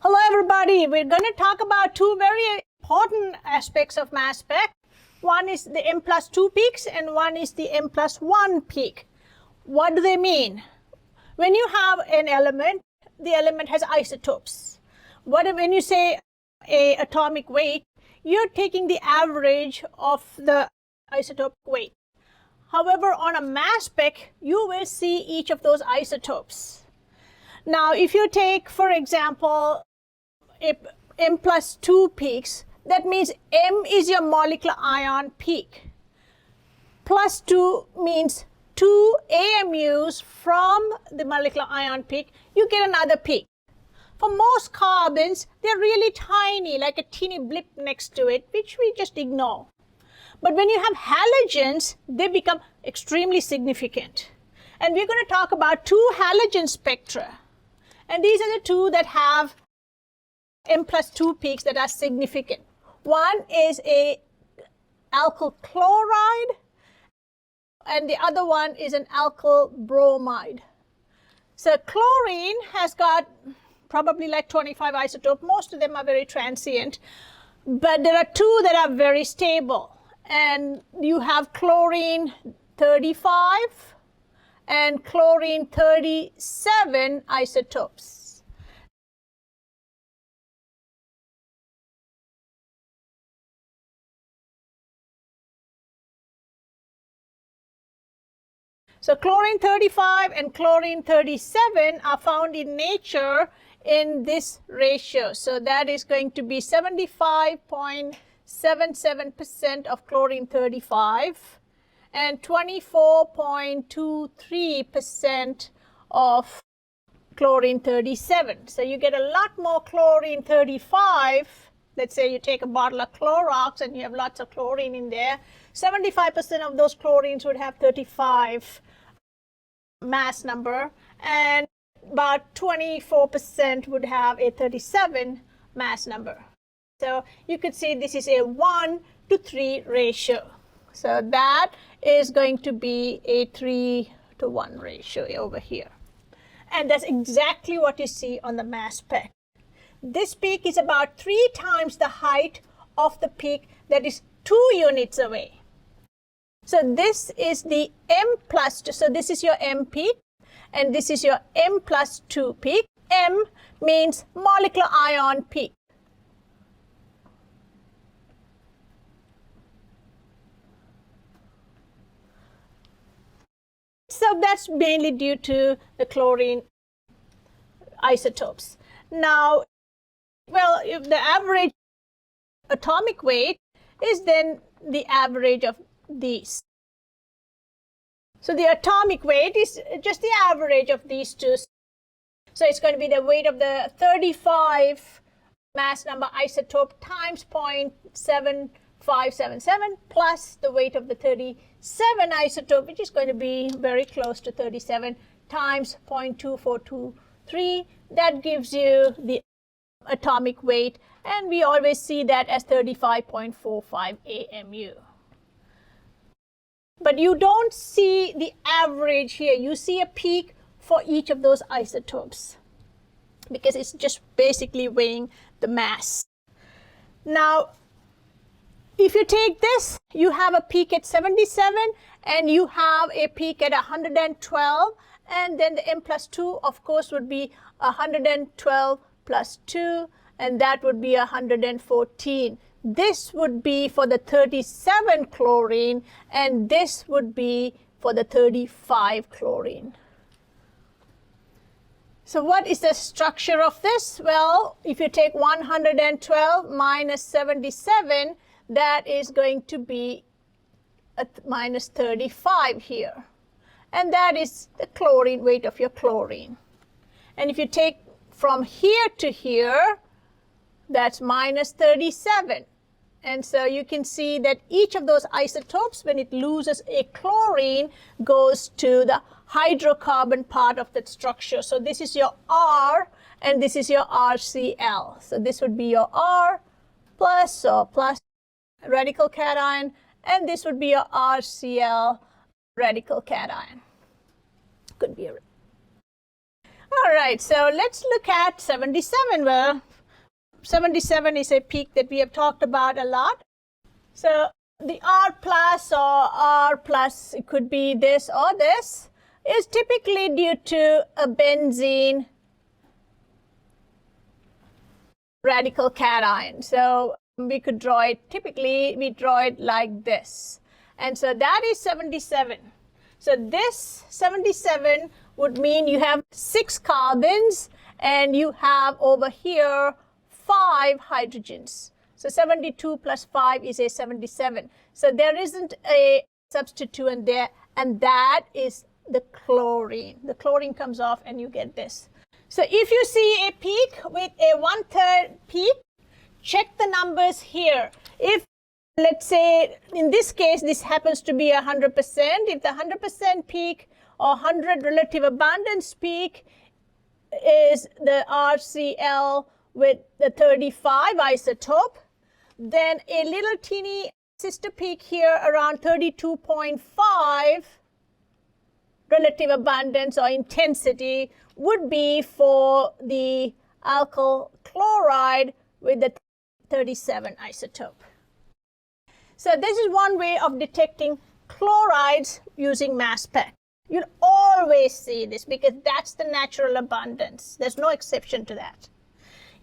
Hello everybody, we're going to talk about two very important aspects of mass spec. One is the M plus 2 peaks and one is the M plus 1 peak. What do they mean? When you have an element, the element has isotopes. When you say an atomic weight, you're taking the average of the isotope weight. However, on a mass spec, you will see each of those isotopes. Now, if you take, for example, M plus 2 peaks, that means M is your molecular ion peak. Plus 2 means 2 AMUs from the molecular ion peak, you get another peak. For most carbons, they're really tiny, like a teeny blip next to it, which we just ignore. But when you have halogens, they become extremely significant. And we're going to talk about two halogen spectra. And these are the two that have M plus 2 peaks that are significant. One is a alkyl chloride, and the other one is an alkyl bromide. So chlorine has got probably like 25 isotopes. Most of them are very transient. But there are two that are very stable. And you have chlorine 35 and chlorine 37 isotopes. So chlorine 35 and chlorine 37 are found in nature in this ratio. So that is going to be 75.77% of chlorine 35 and 24.23% of chlorine 37. So you get a lot more chlorine 35. Let's say you take a bottle of Clorox and you have lots of chlorine in there. 75% of those chlorines would have 35 mass number, and about 24% would have a 37 mass number. So you could see this is a 1 to 3 ratio. So that is going to be a 3 to 1 ratio over here. And that's exactly what you see on the mass spec. This peak is about 3 times the height of the peak that is 2 units away. So this is the M plus 2. So this is your M peak, and this is your M plus 2 peak. M means molecular ion peak. So that's mainly due to the chlorine isotopes. Now, well, if the average atomic weight is then the average of these. So the atomic weight is just the average of these two. So it's going to be the weight of the 35 mass number isotope times 0.7577 plus the weight of the 37 isotope, which is going to be very close to 37, times 0.2423. That gives you the atomic weight, and we always see that as 35.45 AMU. But you don't see the average here. You see a peak for each of those isotopes because it's just basically weighing the mass. Now, if you take this, you have a peak at 77 and you have a peak at 112, and then the M plus 2, of course, would be 112 plus 2, and that would be 114. This would be for the 37 chlorine, and this would be for the 35 chlorine. So what is the structure of this? Well, if you take 112 minus 77, that is going to be a minus 35 here. And that is the chlorine weight of your chlorine. And if you take from here to here, that's minus 37. And so you can see that each of those isotopes, when it loses a chlorine, goes to the hydrocarbon part of that structure. So this is your R, and this is your RCl. So this would be your R plus, or plus radical cation, and this would be your RCl radical cation. Could be a... All right, so let's look at 77. Well, 77 is a peak that we have talked about a lot. So the R plus or R plus, it could be this or this, is typically due to a benzene radical cation. So we could draw it, typically we draw it like this. And so that is 77. So this 77 would mean you have 6 carbons and you have over here 5 hydrogens. So 72 plus 5 is a 77. So there isn't a substituent there, and that is the chlorine. The chlorine comes off and you get this. So if you see a peak with a 1/3 peak, check the numbers here. If, let's say, in this case, this happens to be 100%, if the 100% peak or 100 relative abundance peak is the RCl with the 35 isotope, then a little teeny sister peak here around 32.5 relative abundance or intensity would be for the alkyl chloride with the 37 isotope. So this is one way of detecting chlorides using mass spec. You'll always see this because that's the natural abundance. There's no exception to that.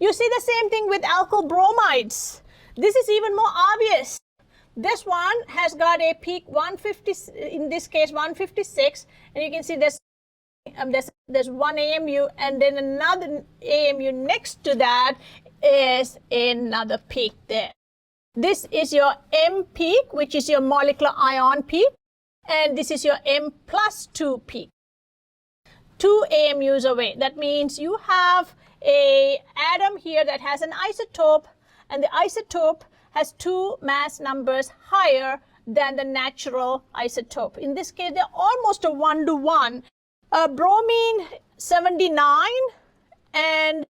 You see the same thing with alkyl bromides. This is even more obvious. This one has got a peak 150, in this case 156, and you can see there's one AMU, and then another AMU next to that is another peak there. This is your M peak, which is your molecular ion peak, and this is your M plus 2 peak. 2 AMUs away. That means you have an atom here that has an isotope, and the isotope has 2 mass numbers higher than the natural isotope. In this case, they're almost a 1-to-1. Bromine 79 and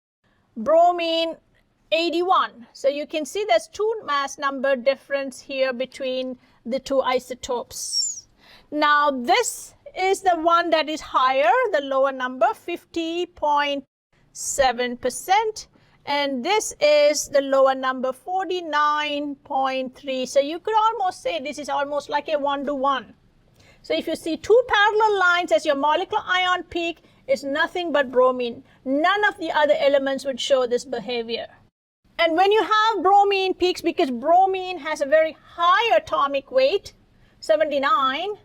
bromine 81. So you can see there's 2 mass number difference here between the 2 isotopes. Now this is the one that is higher, the lower number, 50.7%. And this is the lower number, 49.3. So you could almost say this is almost like a 1-to-1. So if you see 2 parallel lines as your molecular ion peak, it's nothing but bromine. None of the other elements would show this behavior. And when you have bromine peaks, because bromine has a very high atomic weight, 79,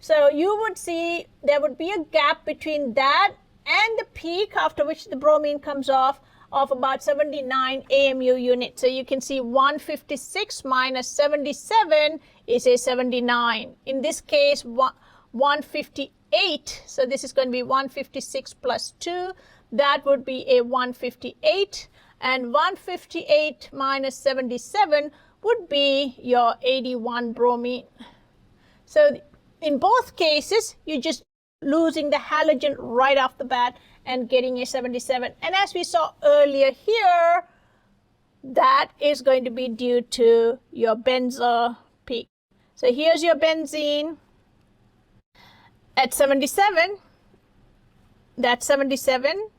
so you would see there would be a gap between that and the peak after which the bromine comes off of about 79 AMU units. So you can see 156 minus 77 is a 79. In this case, 158. So this is going to be 156 plus 2. That would be a 158. And 158 minus 77 would be your 81 bromine. So in both cases, you're just losing the halogen right off the bat and getting a 77. And as we saw earlier here, that is going to be due to your benzo peak. So here's your benzene at 77. That's 77.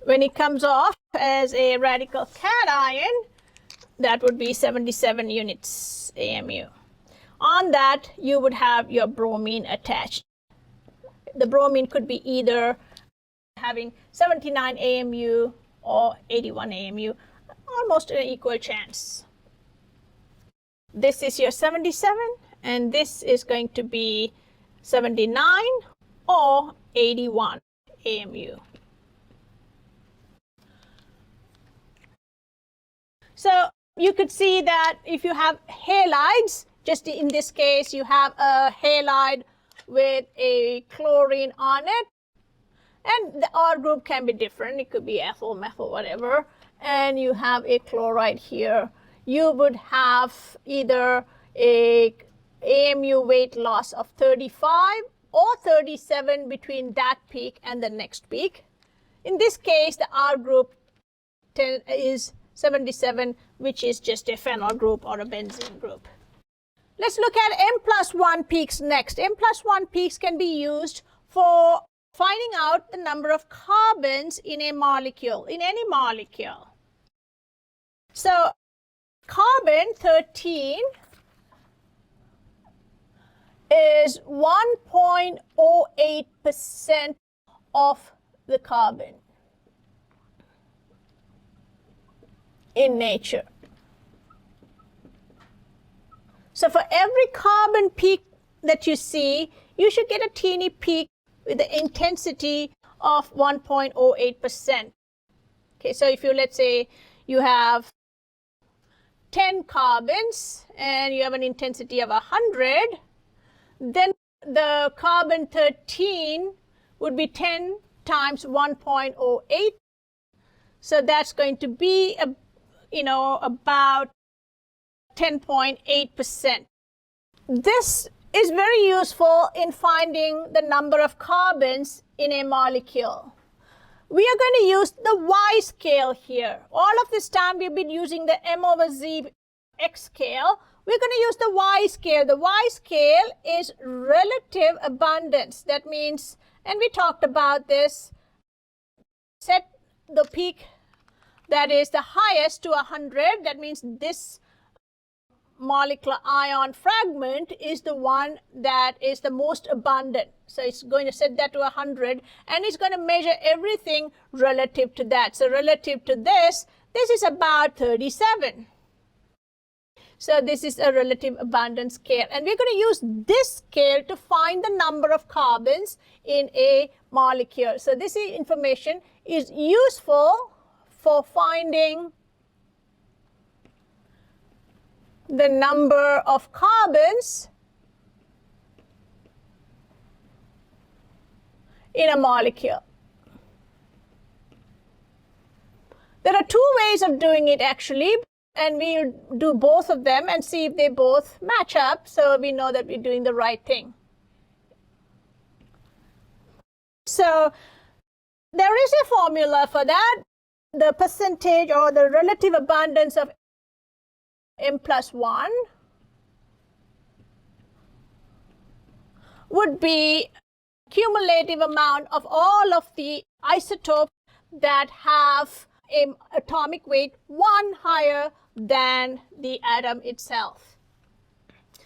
When it comes off as a radical cation, that would be 77 units AMU. On that, you would have your bromine attached. The bromine could be either having 79 AMU or 81 AMU, almost an equal chance. This is your 77, and this is going to be 79 or 81 AMU. So you could see that if you have halides, just in this case, you have a halide with a chlorine on it, and the R group can be different. It could be ethyl, methyl, whatever, and you have a chloride here. You would have either a AMU weight loss of 35 or 37 between that peak and the next peak. In this case, the R group is 77, which is just a phenyl group or a benzene group. Let's look at M+1 peaks next. M+1 peaks can be used for finding out the number of carbons in a molecule, in any molecule. So carbon 13 is 1.08% of the carbon in nature. So for every carbon peak that you see, you should get a teeny peak with the intensity of 1.08%. Okay, so if you, let's say, you have 10 carbons and you have an intensity of 100, then the carbon 13 would be 10 times 1.08. So that's going to be, about 10.8%. This is very useful in finding the number of carbons in a molecule. We are going to use the Y scale here. All of this time we've been using the M/Z X scale. We're going to use the Y scale. The Y scale is relative abundance. That means, and we talked about this, set the peak that is the highest to 100. That means this molecular ion fragment is the one that is the most abundant. So it's going to set that to 100 and it's going to measure everything relative to that. So relative to this is about 37. So this is a relative abundance scale. And we're going to use this scale to find the number of carbons in a molecule. So this information is useful for finding the number of carbons in a molecule. There are two ways of doing it actually, and we'll do both of them and see if they both match up so we know that we're doing the right thing. So there is a formula for that. The percentage or the relative abundance of M+1 would be cumulative amount of all of the isotopes that have an atomic weight 1 higher than the atom itself.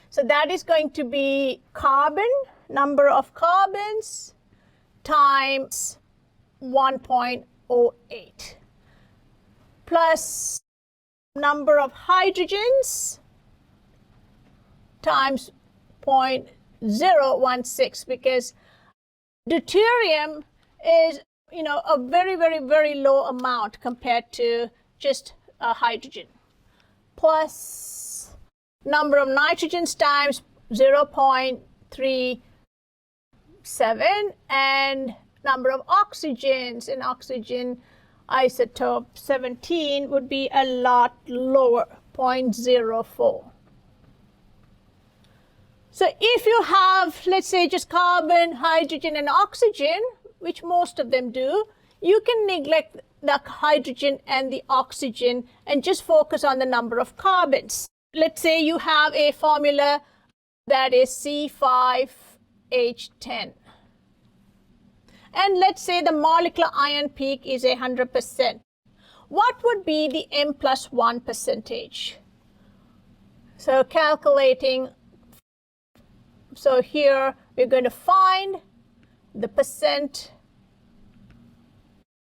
So that is going to be carbon, number of carbons, times 1.08 plus number of hydrogens times 0.016, because deuterium is a very, very, very low amount compared to just hydrogen, plus number of nitrogens times 0.37 and number of oxygens, and oxygen isotope 17 would be a lot lower, 0.04. So if you have, let's say, just carbon, hydrogen, and oxygen, which most of them do, you can neglect the hydrogen and the oxygen and just focus on the number of carbons. Let's say you have a formula that is C5H10. And let's say the molecular ion peak is 100%. What would be the M+1 percentage? So calculating, so here we're going to find the percent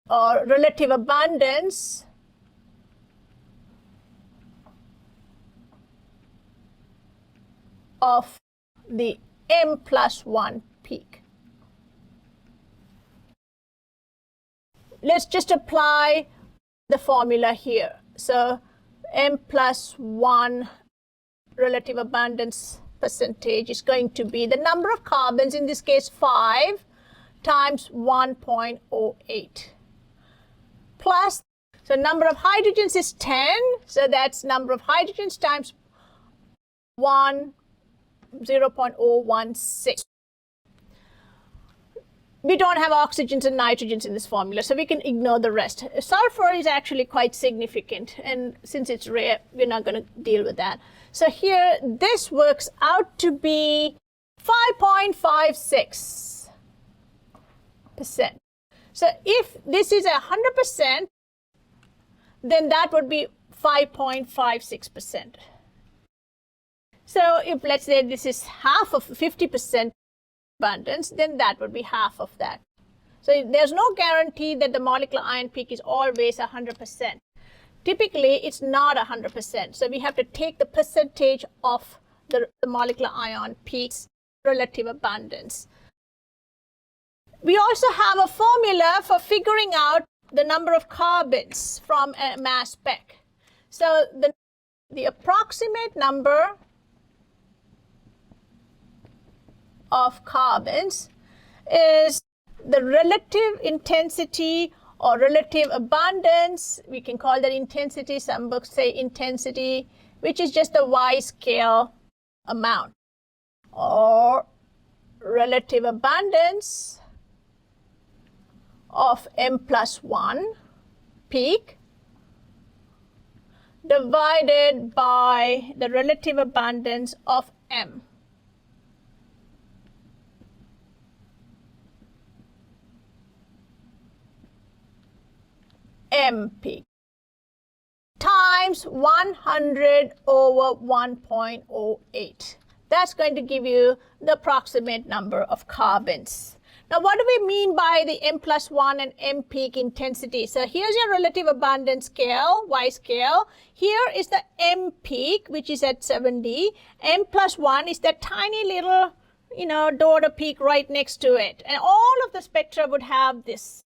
or relative abundance of the M+1 peak. Let's just apply the formula here. So M+1 relative abundance percentage is going to be the number of carbons, in this case 5, times 1.08 plus, so number of hydrogens is 10, so that's number of hydrogens times 0.016. We don't have oxygens and nitrogens in this formula, so we can ignore the rest. Sulfur is actually quite significant, and since it's rare, we're not going to deal with that. So here, this works out to be 5.56%. So if this is 100%, then that would be 5.56%. So if let's say this is half of 50% abundance, then that would be half of that. So there's no guarantee that the molecular ion peak is always 100%. Typically, it's not 100%. So we have to take the percentage of the molecular ion peak's relative abundance. We also have a formula for figuring out the number of carbons from a mass spec. So the approximate number of carbons is the relative intensity or relative abundance. We can call that intensity. Some books say intensity, which is just the Y scale amount, or relative abundance of M+1 peak divided by the relative abundance of M. M peak times 100 over 1.08. That's going to give you the approximate number of carbons. Now, what do we mean by the M+1 and M peak intensity? So here's your relative abundance scale, Y scale. Here is the M peak, which is at 70. M+1 is that tiny little, daughter peak right next to it. And all of the spectra would have this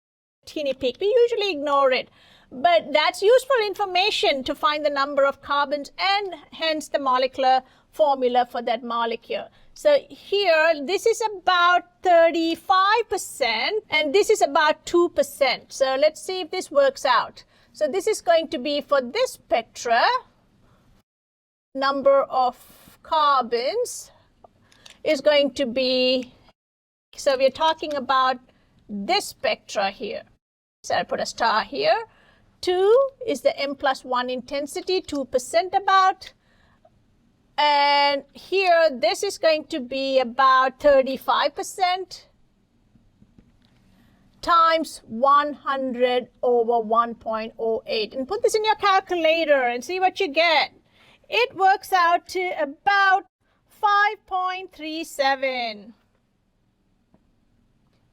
teeny peak. We usually ignore it, but that's useful information to find the number of carbons and hence the molecular formula for that molecule. So here, this is about 35% and this is about 2%. So let's see if this works out. So this is going to be for this spectra, number of carbons is going to be, so we're talking about this spectra here. So I'll put a star here. 2 is the M+1 intensity, 2% about. And here, this is going to be about 35% times 100 over 1.08. And put this in your calculator and see what you get. It works out to about 5.37.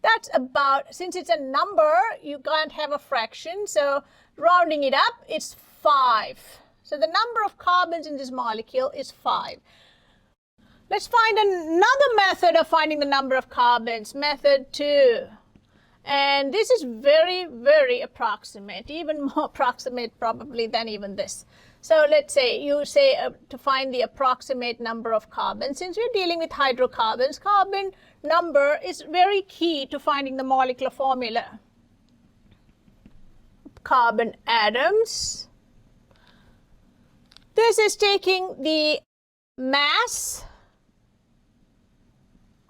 That's about, since it's a number, you can't have a fraction. So rounding it up, it's 5. So the number of carbons in this molecule is 5. Let's find another method of finding the number of carbons, method 2. And this is very, very approximate, even more approximate probably than even this. So let's say you say to find the approximate number of carbons. Since we're dealing with hydrocarbons, carbon number is very key to finding the molecular formula. Carbon atoms. This is taking the mass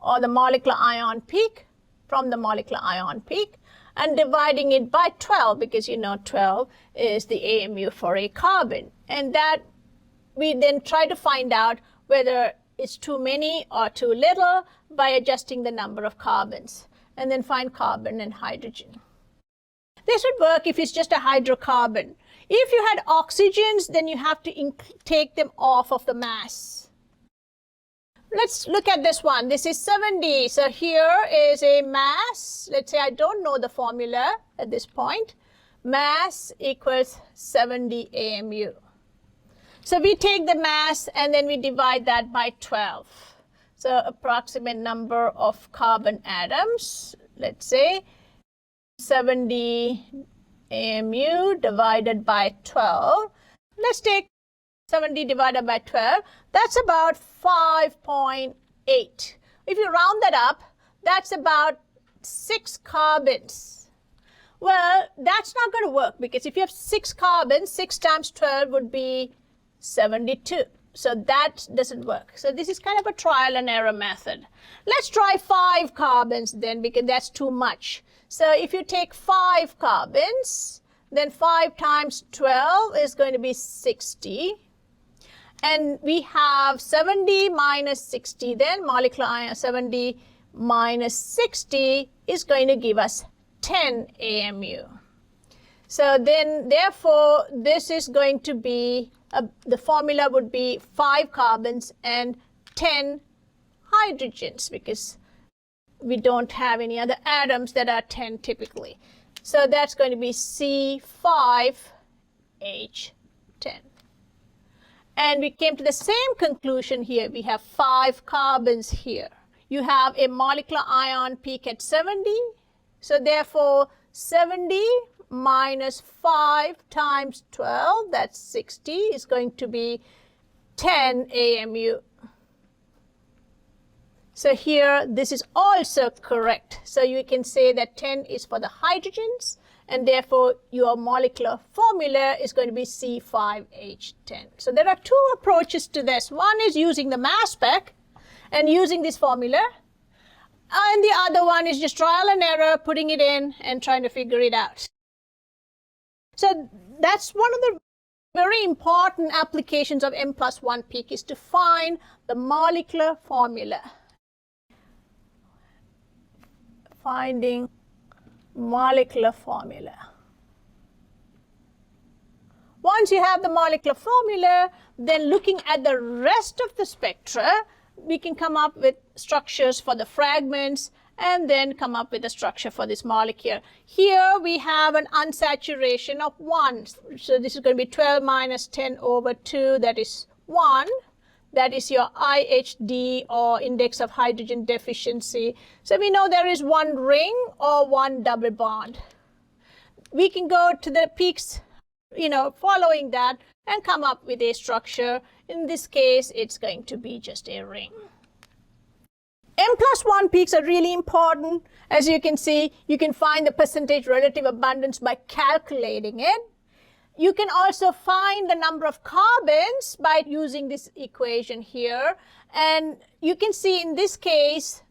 or the molecular ion peak from the molecular ion peak and dividing it by 12 because 12 is the AMU for a carbon. And that we then try to find out whether it's too many or too little by adjusting the number of carbons and then find carbon and hydrogen. This would work if it's just a hydrocarbon. If you had oxygens, then you have to take them off of the mass. Let's look at this one. This is 70. So here is a mass. Let's say I don't know the formula at this point. Mass equals 70 AMU. So we take the mass and then we divide that by 12. So approximate number of carbon atoms, let's say 70 AMU divided by 12. Let's take 70 divided by 12. That's about 5.8. If you round that up, that's about 6 carbons. Well, that's not going to work because if you have 6 carbons, 6 times 12 would be 72. So that doesn't work. So this is kind of a trial and error method. Let's try 5 carbons then because that's too much. So if you take 5 carbons, then 5 times 12 is going to be 60. And we have 70 minus 60 then, molecular ion 70 minus 60 is going to give us 10 AMU. So then, therefore, this is going to be, the formula would be 5 carbons and 10 hydrogens, because we don't have any other atoms that are 10 typically. So that's going to be C5H10. And we came to the same conclusion here. We have 5 carbons here. You have a molecular ion peak at 70. So therefore, 70 minus 5 times 12, that's 60, is going to be 10 AMU. So here, this is also correct. So you can say that 10 is for the hydrogens, and therefore your molecular formula is going to be C5H10. So there are 2 approaches to this. One is using the mass spec and using this formula, and the other one is just trial and error, putting it in and trying to figure it out. So that's one of the very important applications of M+1 peak, is to find the molecular formula. Finding molecular formula. Once you have the molecular formula, then looking at the rest of the spectra, we can come up with structures for the fragments and then come up with a structure for this molecule. Here we have an unsaturation of 1. So this is going to be 12 minus 10 over 2, that is 1. That is your IHD, or index of hydrogen deficiency. So we know there is 1 ring or 1 double bond. We can go to the peaks, following that and come up with a structure. In this case, it's going to be just a ring. M+1 peaks are really important. As you can see, you can find the percentage relative abundance by calculating it. You can also find the number of carbons by using this equation here. And you can see in this case,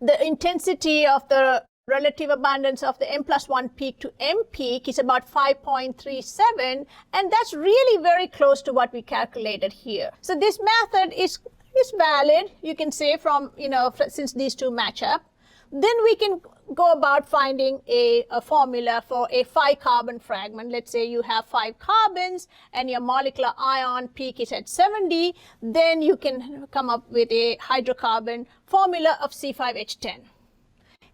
the intensity of the relative abundance of the M+1 peak to M peak is about 5.37. And that's really very close to what we calculated here. So this method is valid, you can say, from, since these 2 match up. Then we can go about finding a formula for a 5-carbon fragment. Let's say you have 5 carbons and your molecular ion peak is at 70. Then you can come up with a hydrocarbon formula of C5H10.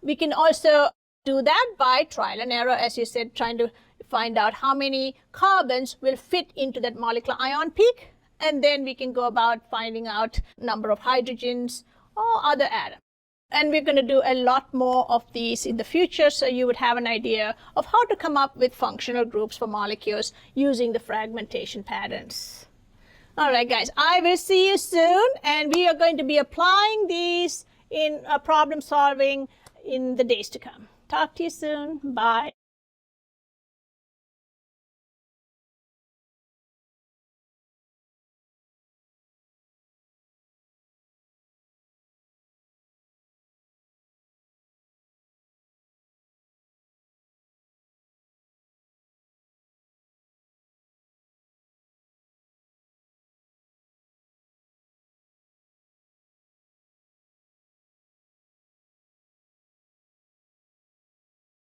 We can also do that by trial and error, as you said, trying to find out how many carbons will fit into that molecular ion peak. And then we can go about finding out number of hydrogens or other atoms. And we're going to do a lot more of these in the future, so you would have an idea of how to come up with functional groups for molecules using the fragmentation patterns. All right, guys, I will see you soon, and we are going to be applying these in problem solving in the days to come. Talk to you soon. Bye.